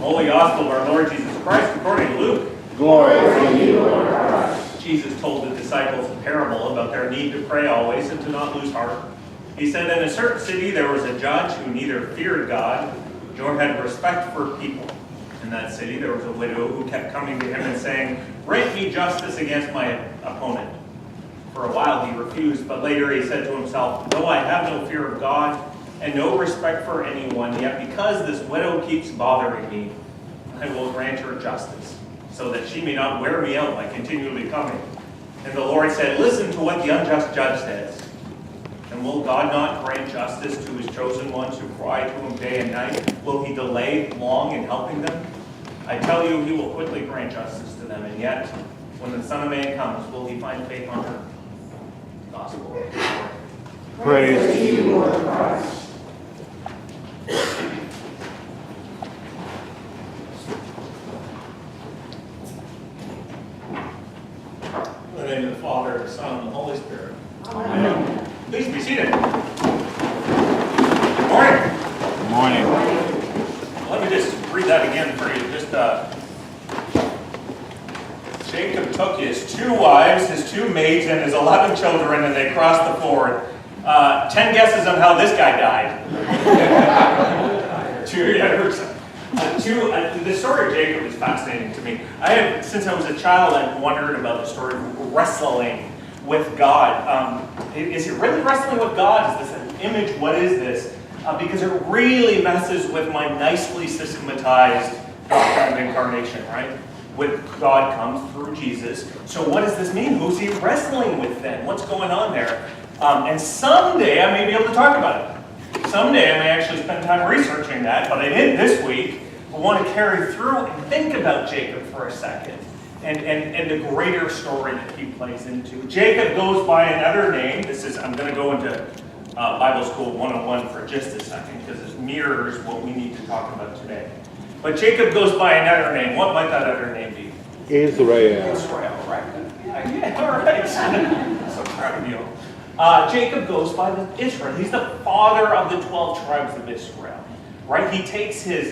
Holy Gospel of our Lord Jesus Christ according to Luke. Glory to you, Lord Christ. Jesus told the disciples a parable about their need to pray always and to not lose heart. He said, in a certain city there was a judge who neither feared God nor had respect for people. In that city there was a widow who kept coming to him and saying, "Grant me justice against my opponent." For a while he refused, but later he said to himself, "Though I have no fear of God and no respect for anyone, yet because this widow keeps bothering me, I will grant her justice, so that she may not wear me out by continually coming." And the Lord said, "Listen to what the unjust judge says. And will God not grant justice to his chosen ones who cry to him day and night? Will he delay long in helping them? I tell you, he will quickly grant justice to them. And yet, when the Son of Man comes, will he find faith on earth?" Gospel of the Lord. Praise to you, Lord Christ. In the name of the Father, the Son, and the Holy Spirit. Amen. Please be seated. Good morning. Good morning. Let me just read that again for you. Jacob took his 2 wives, his 2 maids, and his 11 children, and they crossed the ford. 10 guesses on how this guy died. The story of Jacob is fascinating to me. Since I was a child, I've wondered about the story of wrestling with God. Is he really wrestling with God? Is this an image? What is this? Because it really messes with my nicely systematized doctrine of incarnation, right? With God comes through Jesus. So what does this mean? Who's he wrestling with then? What's going on there? And someday I may be able to talk about it. Someday I may actually spend time researching that, but I didn't this week. I want to carry through and think about Jacob for a second and the greater story that he plays into. Jacob goes by another name. I'm going to go into Bible School 101 for just a second because it mirrors what we need to talk about today. But Jacob goes by another name. What might that other name be? Israel. Israel, right? Yeah, all right. So proud of you. Jacob goes by Israel. He's the father of the 12 tribes of Israel, right? He takes his,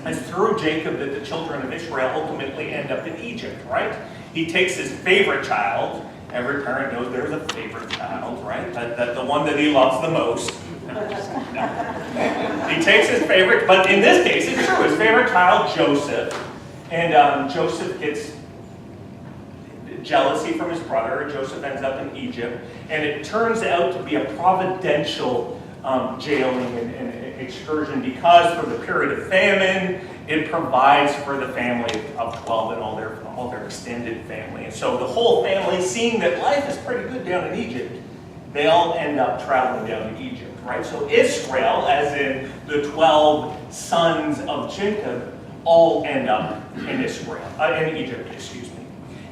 it's through Jacob that the children of Israel ultimately end up in Egypt, right? He takes his favorite child. Every parent knows there's a favorite child, right? That the one that he loves the most. He takes his favorite, but in this case, it's true, his favorite child, Joseph. And Joseph gets jealousy from his brother. Joseph ends up in Egypt. And it turns out to be a providential jailing and excursion because for the period of famine, it provides for the family of 12 and all their extended family. And so the whole family, seeing that life is pretty good down in Egypt, they all end up traveling down to Egypt, right? So Israel, as in the 12 sons of Jacob, all end up in Egypt, excuse me.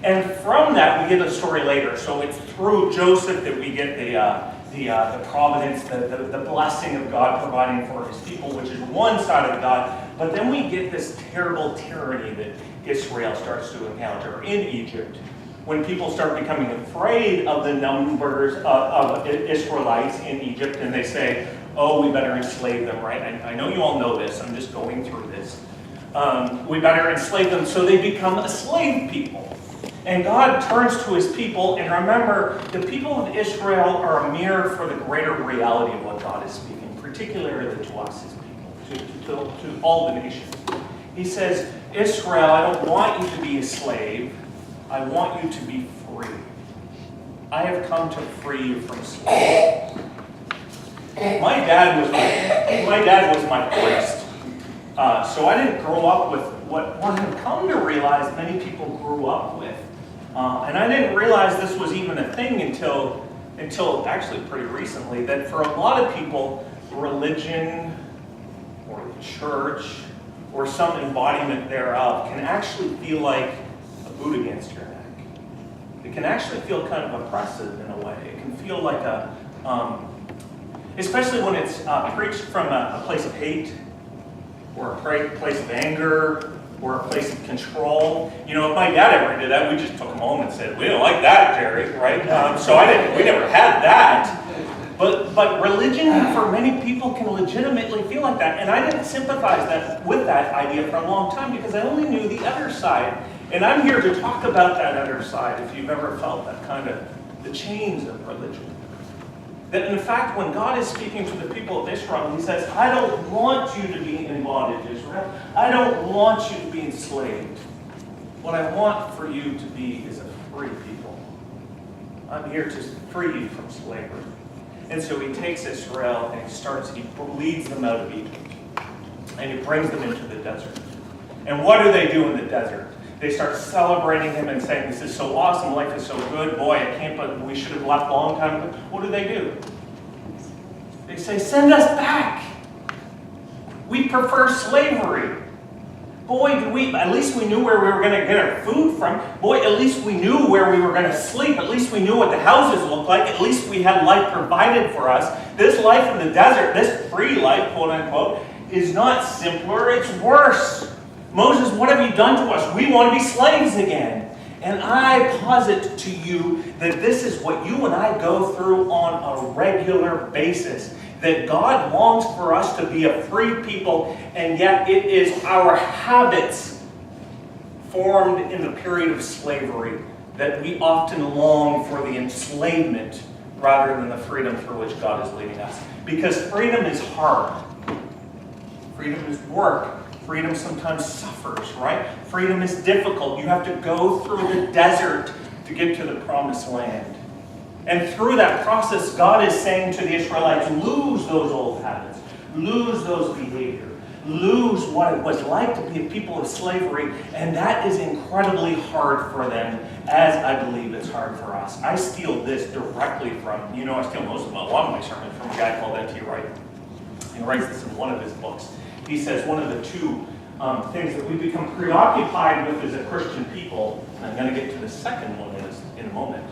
And from that, we get a story later. So it's through Joseph that we get the providence, the blessing of God providing for his people, which is one side of God. But then we get this terrible tyranny that Israel starts to encounter in Egypt. When people start becoming afraid of the numbers of Israelites in Egypt, and they say, "Oh, we better enslave them," right? I know you all know this. I'm just going through this. We better enslave them, so they become a slave people. And God turns to his people, and remember, the people of Israel are a mirror for the greater reality of what God is speaking, particularly to us, his people, to all the nations. He says, "Israel, I don't want you to be a slave. I want you to be free. I have come to free you from slavery." My dad was my priest. So I didn't grow up with what I've come to realize many people grew up with. And I didn't realize this was even a thing until actually pretty recently, that for a lot of people, religion or the church or some embodiment thereof can actually feel like a boot against your neck. It can actually feel kind of oppressive in a way. It can feel like especially when it's preached from a place of hate or a place of anger or a place of control. You know, if my dad ever did that, we just took him home and said, "We don't like that, Jerry," right? So we never had that. But religion for many people can legitimately feel like that. And I didn't sympathize with that idea for a long time because I only knew the other side. And I'm here to talk about that other side if you've ever felt that kind of, the chains of religion. That in fact, when God is speaking to the people of Israel, he says, I don't want you to be in bondage, Israel. I don't want you to be enslaved. What I want for you to be is a free people. I'm here to free you from slavery. And so he takes Israel and he leads them out of Egypt. And he brings them into the desert. And what do they do in the desert? They start celebrating him and saying, this is so awesome, life is so good, boy, I can't believe we should have left a long time ago. What do? They say, send us back. We prefer slavery. Boy, at least we knew where we were going to get our food from. Boy, at least we knew where we were going to sleep. At least we knew what the houses looked like. At least we had life provided for us. This life in the desert, this free life, quote unquote, is not simpler, it's worse. Moses, what have you done to us? We want to be slaves again. And I posit to you that this is what you and I go through on a regular basis. That God longs for us to be a free people, and yet it is our habits formed in the period of slavery that we often long for the enslavement rather than the freedom through which God is leading us. Because freedom is hard. Freedom is work. Freedom sometimes suffers, right? Freedom is difficult. You have to go through the desert to get to the promised land. And through that process, God is saying to the Israelites, lose those old habits, lose those behaviors, lose what it was like to be a people of slavery, and that is incredibly hard for them, as I believe it's hard for us. I steal this directly from, I steal a lot of my sermons from a guy called N.T. Wright. He writes this in one of his books. He says one of the two things that we become preoccupied with as a Christian people, and I'm going to get to the second one in a moment,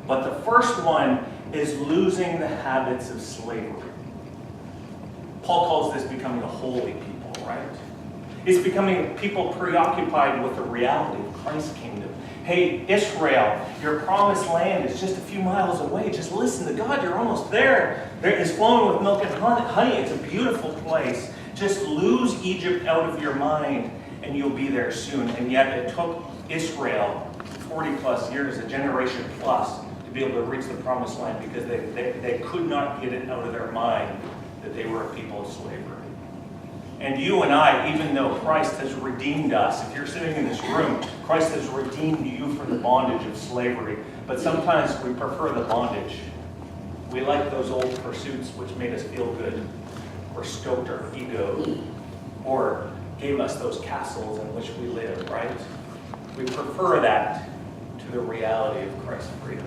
but the first one is losing the habits of slavery. Paul calls this becoming a holy people, right? It's becoming people preoccupied with the reality of Christ's kingdom. Hey, Israel, your promised land is just a few miles away. Just listen to God, you're almost there. It's flowing with milk and honey. It's a beautiful place. Just lose Egypt out of your mind and you'll be there soon. And yet it took Israel 40 plus years, a generation plus, to be able to reach the promised land because they could not get it out of their mind that they were a people of slavery. And you and I, even though Christ has redeemed us, if you're sitting in this room, Christ has redeemed you from the bondage of slavery. But sometimes we prefer the bondage. We like those old pursuits which made us feel good, or stoked our ego, or gave us those castles in which we live, right? We prefer that to the reality of Christ's freedom.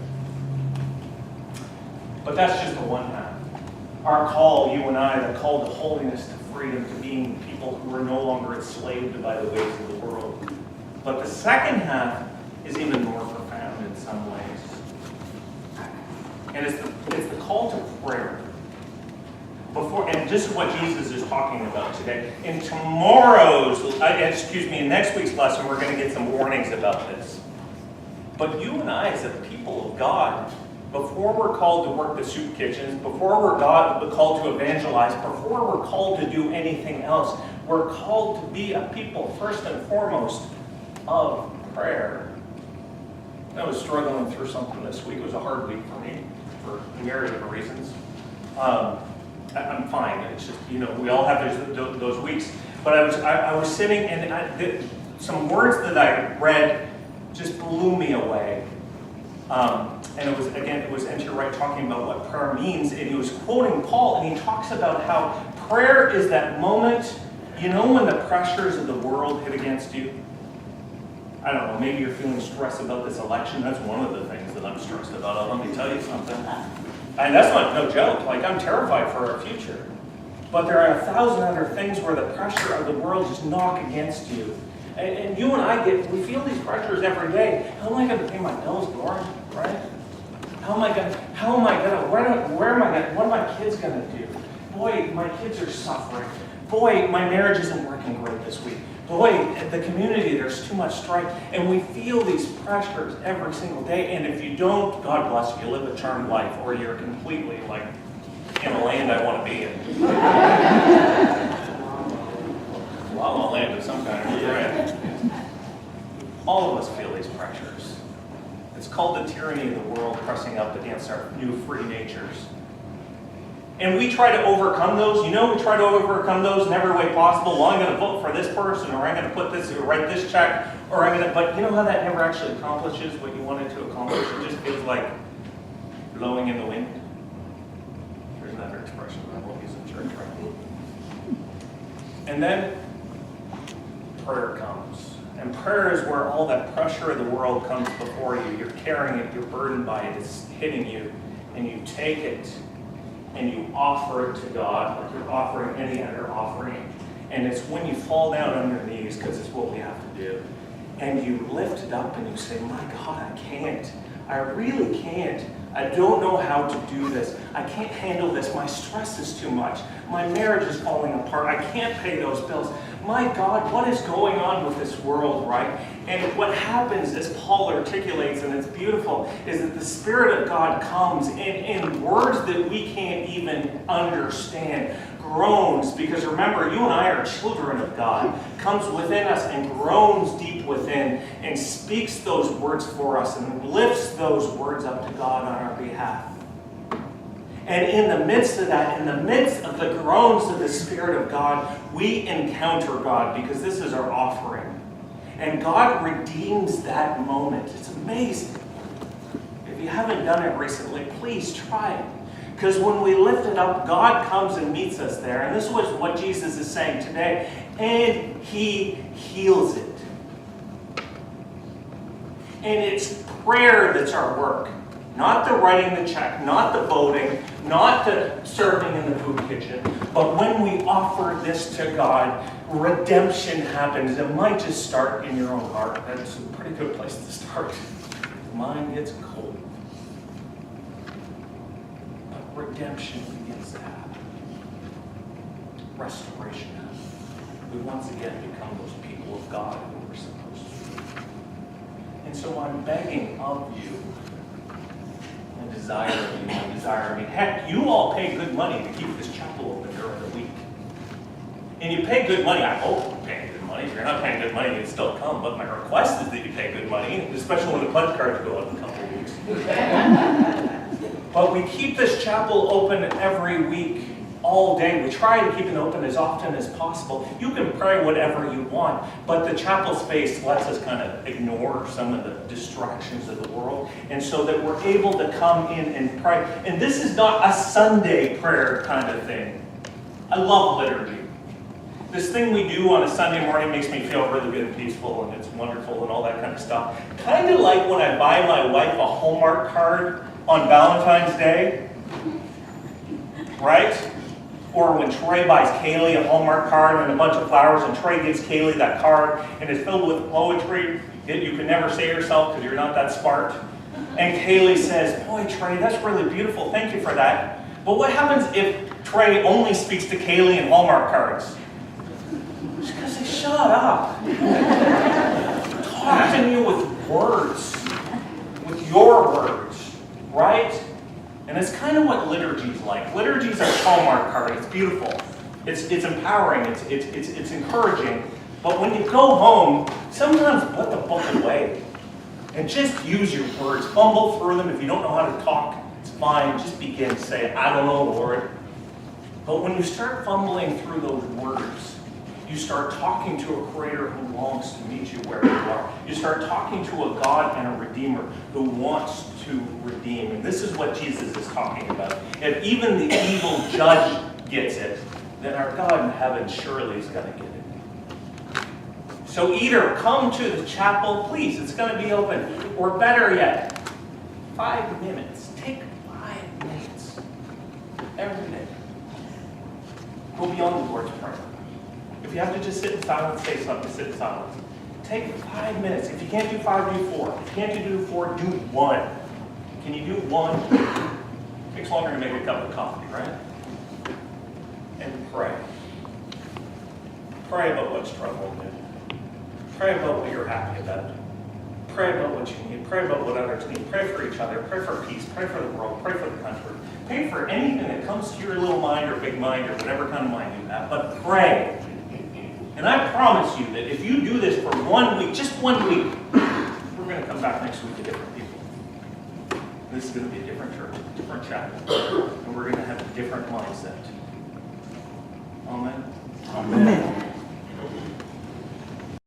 But that's just the one half. Our call, you and I, the call to holiness, to freedom, to being people who are no longer enslaved by the ways of the world. But the second half is even more profound in some ways. And it's the call to prayer. And this is what Jesus is talking about today. In next week's lesson, we're going to get some warnings about this. But you and I, as a people of God, before we're called to work the soup kitchens, before we're called to evangelize, before we're called to do anything else, we're called to be a people, first and foremost, of prayer. I was struggling through something this week. It was a hard week for me, for a myriad of reasons. I'm fine. It's just, we all have those weeks. But I was sitting, and some words that I read just blew me away. And it was N.T. Wright talking about what prayer means, and he was quoting Paul, and he talks about how prayer is that moment, when the pressures of the world hit against you. I don't know, maybe you're feeling stressed about this election. That's one of the things that I'm stressed about. Let me tell you something. And that's not no joke. I'm terrified for our future. But there are 1,000 other things where the pressure of the world just knock against you. And you and I we feel these pressures every day. How am I going to pay my bills, Lord? Right? what are my kids going to do? Boy, my kids are suffering. Boy, my marriage isn't working great this week. Boy, at the community, there's too much strife. And we feel these pressures every single day. And if you don't, God bless you live a charmed life, or you're completely in a land I want to be in. La La Land of some kind, right? All of us feel these pressures. It's called the tyranny of the world pressing up against our new free natures. And we try to overcome those. We try to overcome those in every way possible. Well, I'm going to vote for this person, or I'm going to put this, or write this check, or I'm going to, but you know how that never actually accomplishes what you wanted to accomplish? It just feels like blowing in the wind. There's another expression I won't use in church, right? And then prayer comes. And prayer is where all that pressure of the world comes before you. You're carrying it, you're burdened by it, it's hitting you, and you take it and you offer it to God like you're offering any other offering. And it's when you fall down on your knees, because it's what we have to do, and you lift it up and you say, my God, I can't. I really can't. I don't know how to do this. I can't handle this. My stress is too much. My marriage is falling apart. I can't pay those bills. My God, what is going on with this world, right? And what happens, as Paul articulates, and it's beautiful, is that the Spirit of God comes in words that we can't even understand. Groans, because remember, you and I are children of God, comes within us and groans deep within and speaks those words for us and lifts those words up to God on our behalf. And in the midst of that, in the midst of the groans of the Spirit of God, we encounter God, because this is our offering. And God redeems that moment. It's amazing. If you haven't done it recently, please try it. Because when we lift it up, God comes and meets us there. And this was what Jesus is saying today. And He heals it. And it's prayer that's our work. Not the writing the check, not the voting, not the serving in the food kitchen. But when we offer this to God, redemption happens. It might just start in your own heart. That's a pretty good place to start. Mine gets cold. Redemption begins to happen. Restoration happens. We once again become those people of God who we're supposed to be. And so I'm begging of you, and desire me. Heck, you all pay good money to keep this chapel open during the week. And you pay good money. I hope you're paying good money. If you're not paying good money, you'd still come. But my request is that you pay good money, especially when the pledge cards go out in a couple of weeks. But we keep this chapel open every week, all day. We try to keep it open as often as possible. You can pray whatever you want, but the chapel space lets us kind of ignore some of the distractions of the world, and so that we're able to come in and pray. And this is not a Sunday prayer kind of thing. I love liturgy. This thing we do on a Sunday morning makes me feel really good and peaceful, and it's wonderful and all that kind of stuff. Kind of like when I buy my wife a Hallmark card on Valentine's Day, right? Or when Trey buys Kaylee a Hallmark card and a bunch of flowers, and Trey gives Kaylee that card, and it's filled with poetry that you can never say yourself because you're not that smart. And Kaylee says, boy, Trey, that's really beautiful. Thank you for that. But what happens if Trey only speaks to Kaylee in Hallmark cards? She's going to say, shut up. Talk to me with words, with your words, right? And it's kind of what liturgy's like. Liturgy's a Hallmark card. It's beautiful. It's empowering. It's encouraging. But when you go home, sometimes put the book away and just use your words. Fumble through them. If you don't know how to talk, it's fine. Just begin to say, I don't know, Lord. But when you start fumbling through those words, you start talking to a Creator who longs to meet you where you are. You start talking to a God and a Redeemer who wants to redeem. And this is what Jesus is talking about. If even the evil judge gets it, then our God in heaven surely is going to get it. So either come to the chapel, please, it's going to be open, or better yet, 5 minutes. Take 5 minutes every day. Go beyond the Lord's Prayer. If you have to just sit in silence, say something, sit in silence. Take 5 minutes. If you can't do 5, do 4. If you can't do 4, do 1. Can you do 1? It takes longer to make a cup of coffee, right? And pray. Pray about what's troubling you. Pray about what you're happy about. pray about what you need, pray about what others need, pray for each other, pray for peace, pray for the world, pray for the country. Pray for anything that comes to your little mind or big mind or whatever kind of mind you have, but pray. And I promise you that if you do this for 1 week, just 1 week, we're going to come back next week to different people. This is going to be a different church, a different chapel, and we're going to have a different mindset. Amen. Amen.